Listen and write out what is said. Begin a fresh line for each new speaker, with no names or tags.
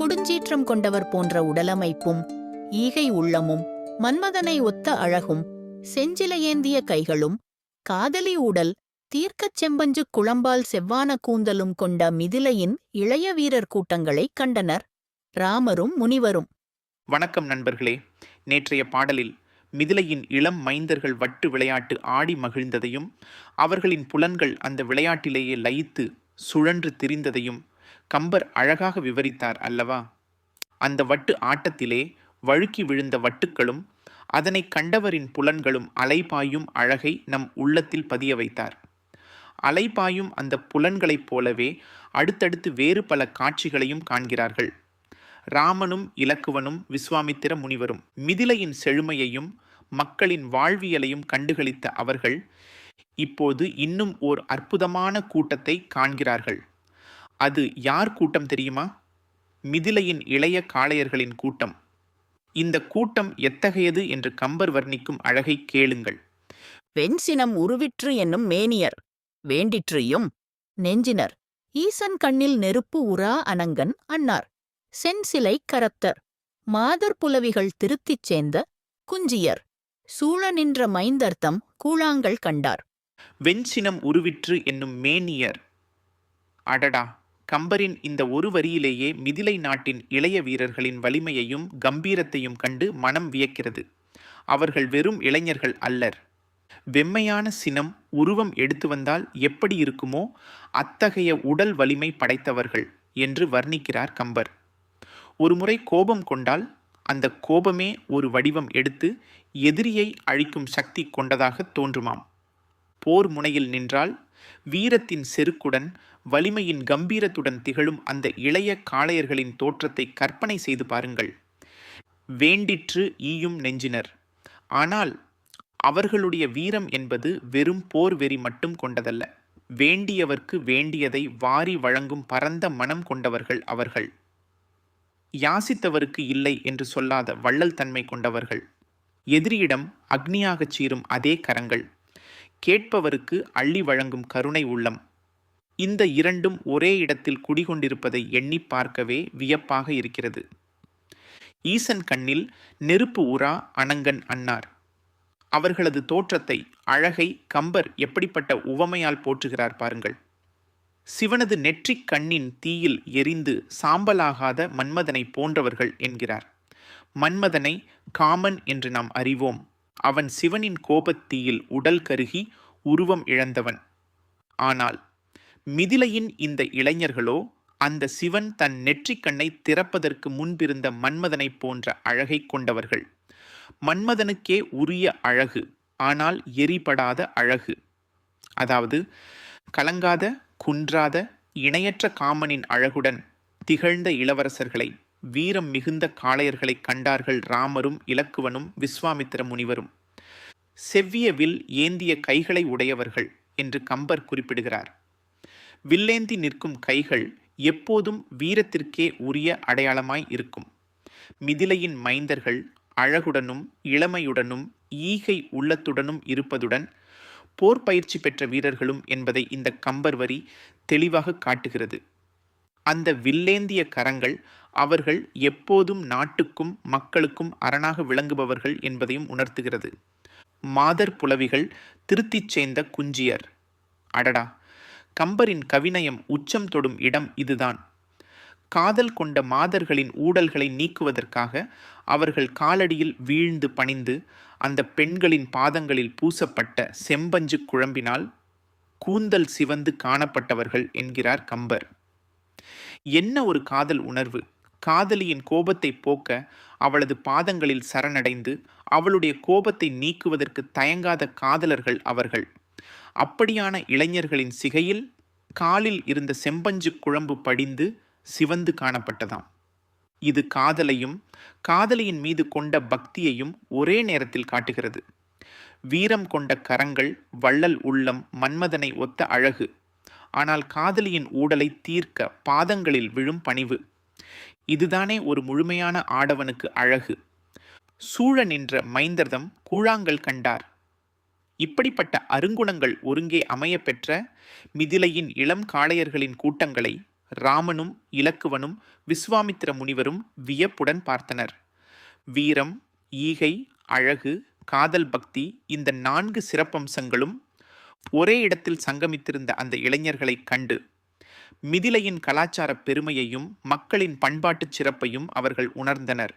கொடுஞ்சீற்றம் கொண்டவர் போன்ற உடலமைப்பும் ஈகை உள்ளமும் மன்மதனை ஒத்த அழகும் செஞ்சிலையேந்திய கைகளும் காதலி உடல் தீர்க்கச் செம்பஞ்சு குளம்பால் செவ்வான கூந்தலும் கொண்ட மிதிலையின் இளைய வீரர் கூட்டங்களைக் கண்டனர் ராமரும் முனிவரும்.
வணக்கம் நண்பர்களே. நேற்றைய பாடலில் மிதிலையின் இளம் மைந்தர்கள் வட்டு விளையாட்டு ஆடி மகிழ்ந்ததையும் அவர்களின் புலன்கள் அந்த விளையாட்டிலேயே லயித்து சுழன்று திரிந்ததையும் கம்பர் அழகாக விவரித்தார் அல்லவா? அந்த வட்டு ஆட்டத்திலே வழுக்கி விழுந்த வட்டுக்களும் அதனை கண்டவரின் புலன்களும் அலைபாயும் அழகை நம் உள்ளத்தில் பதிய வைத்தார். அலைபாயும் அந்த புலன்களைப் போலவே அடுத்தடுத்து வேறு பல காட்சிகளையும் காண்கிறார்கள். ராமனும் இலக்குவனும் விஸ்வாமித்திர முனிவரும் மிதிலையின் செழுமையையும் மக்களின் வாழ்வியலையும் கண்டுகளித்த அவர்கள் இப்போது இன்னும் ஓர் அற்புதமான கூட்டத்தை காண்கிறார்கள். அது யார் கூட்டம் தெரியுமா? மிதிலையின் இளைய காளையர்களின் கூட்டம். இந்த கூட்டம் எத்தகையது என்று கம்பர் வர்ணிக்கும் அழகை கேளுங்கள்.
வெண்சினம் உருவிற்று என்னும் மேனியர் வேண்டிற்றியும் நெஞ்சினர் ஈசன் கண்ணில் நெருப்பு உரா அனங்கன் அன்னார் சென்சிலை கரத்தர் மாதர் புலவிகள் திருத்திச் சேர்ந்த குஞ்சியர் சூழ நின்ற மைந்தர்த்தம் கூழாங்கள் கண்டார்.
வெண்சினம் உருவிற்று என்னும் மேனியர். அடடா! கம்பரின் இந்த ஒரு வரியிலேயே மிதிலை நாட்டின் இளைய வீரர்களின் வலிமையையும் கம்பீரத்தையும் கண்டு மனம் வியக்கிறது. அவர்கள் வெறும் இளைஞர்கள் அல்லர். வெம்மையான சினம் உருவம் எடுத்து வந்தால் எப்படி இருக்குமோ அத்தகைய உடல் வலிமை படைத்தவர்கள் என்று வர்ணிக்கிறார் கம்பர். ஒருமுறை கோபம் கொண்டால் அந்த கோபமே ஒரு வடிவம் எடுத்து எதிரியை அழிக்கும் சக்தி கொண்டதாக தோன்றுமாம். போர் முனையில் நின்றால் வீரத்தின் செருக்குடன் வலிமையின் கம்பீரத்துடன் திகழும் அந்த இளைய காளையர்களின் தோற்றத்தை கற்பனை செய்து பாருங்கள். வேண்டிற்று ஈயும் நெஞ்சினர். ஆனால் அவர்களுடைய வீரம் என்பது வெறும் போர் வெறி மட்டும் கொண்டதல்ல. வேண்டியவர்க்கு வேண்டியதை வாரி வழங்கும் பரந்த மனம் கொண்டவர்கள் அவர்கள். யாசித்தவருக்கு இல்லை என்று சொல்லாத வள்ளல் தன்மை கொண்டவர்கள். எதிரியிடம் அக்னியாகச் சீரும் அதே கரங்கள். கேட்பவருக்கு அள்ளி வழங்கும் கருணை உள்ளம். இந்த இரண்டும் ஒரே இடத்தில் குடிகொண்டிருப்பதை எண்ணி பார்க்கவே வியப்பாக இருக்கிறது. ஈசன் கண்ணில் நெருப்பு உரா அனங்கன் அன்னார். அவர்களது தோற்றத்தை, அழகை கம்பர் எப்படிப்பட்ட உவமையால் போற்றுகிறார் பாருங்கள். சிவனது நெற்றிக் கண்ணின் தீயில் எரிந்து சாம்பலாகாத மன்மதனை போன்றவர்கள் என்கிறார். மன்மதனை காமன் என்று நாம் அறிவோம். அவன் சிவனின் கோபத்தீயில் உடல் கருகி உருவம் இழந்தவன். ஆனால் மிதிலையின் இந்த இளைஞர்களோ அந்த சிவன் தன் நெற்றிக் கண்ணை திறப்பதற்கு முன்பிருந்த மன்மதனை போன்ற அழகை கொண்டவர்கள். மன்மதனுக்கே உரிய அழகு, ஆனால் எரிபடாத அழகு. அதாவது கலங்காத, குன்றாத, இணையற்ற காமனின் அழகுடன் திகழ்ந்த இளவரசர்களை, வீரம் மிகுந்த காளையர்களை கண்டார்கள் ராமரும் இலக்குவனும் விஸ்வாமித்திர முனிவரும். செவ்விய வில் ஏந்திய கைகளை உடையவர்கள் என்று கம்பர் குறிப்பிடுகிறார். வில்லேந்தி நிற்கும் கைகள் எப்போதும் வீரத்திற்கே உரிய அடையாளமாய் இருக்கும். மிதிலையின் மைந்தர்கள் அழகுடனும் இளமையுடனும் ஈகை உள்ளத்துடனும் இருப்பதுடன் போர் பயிற்சி பெற்ற வீரர்களும் என்பதை இந்த கம்பர் வரி தெளிவாக காட்டுகிறது. அந்த வில்லேந்திய கரங்கள் அவர்கள் எப்போதும் நாட்டுக்கும் மக்களுக்கும் அரணாக விளங்குபவர்கள் என்பதையும் உணர்த்துகிறது. மாதர் புலவிகள் திருத்திச் சேர்ந்த குஞ்சியர். அடடா! கம்பரின் கவிநயம் உச்சம் தொடும் இடம் இதுதான். காதல் கொண்ட மாதர்களின் ஊடல்களை நீக்குவதற்காக அவர்கள் காலடியில் வீழ்ந்து பணிந்து அந்த பெண்களின் பாதங்களில் பூசப்பட்ட செம்பஞ்சு குழம்பினால் கூந்தல் சிவந்து காணப்பட்டவர்கள் என்கிறார் கம்பர். என்ன ஒரு காதல் உணர்வு! காதலியின் கோபத்தை போக்க அவளது பாதங்களில் சரணடைந்து அவளுடைய கோபத்தை நீக்குவதற்கு தயங்காத காதலர்கள் அவர்கள். அப்படியான இளைஞர்களின் சிகையில் காலில் இருந்த செம்பஞ்சு குழம்பு படிந்து சிவந்து காணப்பட்டதாம். இது காதலையும் காதலியின் மீது கொண்ட பக்தியையும் ஒரே நேரத்தில் காட்டுகிறது. வீரம் கொண்ட கரங்கள், வள்ளல் உள்ளம், மன்மதனை ஒத்த அழகு. ஆனால் காதலியின் ஊடலை தீர்க்க பாதங்களில் விழும் பணிவு. இதுதானே ஒரு முழுமையான ஆடவனுக்கு அழகு. சூழ நின்ற மைந்தர்தம் கூழாங்கள் கண்டார். இப்படிப்பட்ட அருங்குணங்கள் ஒருங்கே அமைய பெற்ற மிதிலையின் இளம் காளையர்களின் கூட்டங்களை ராமனும் இலக்குவனும் விஸ்வாமித்திர முனிவரும் வியப்புடன் பார்த்தனர். வீரம், ஈகை, அழகு, காதல், பக்தி, இந்த 4 சிறப்பம்சங்களும் ஒரே இடத்தில் சங்கமித்திருந்த அந்த இளைஞர்களைக் கண்டு மிதிலையின் கலாச்சார பெருமையையும் மக்களின் பண்பாட்டுச் சிறப்பையும் அவர்கள் உணர்ந்தனர்.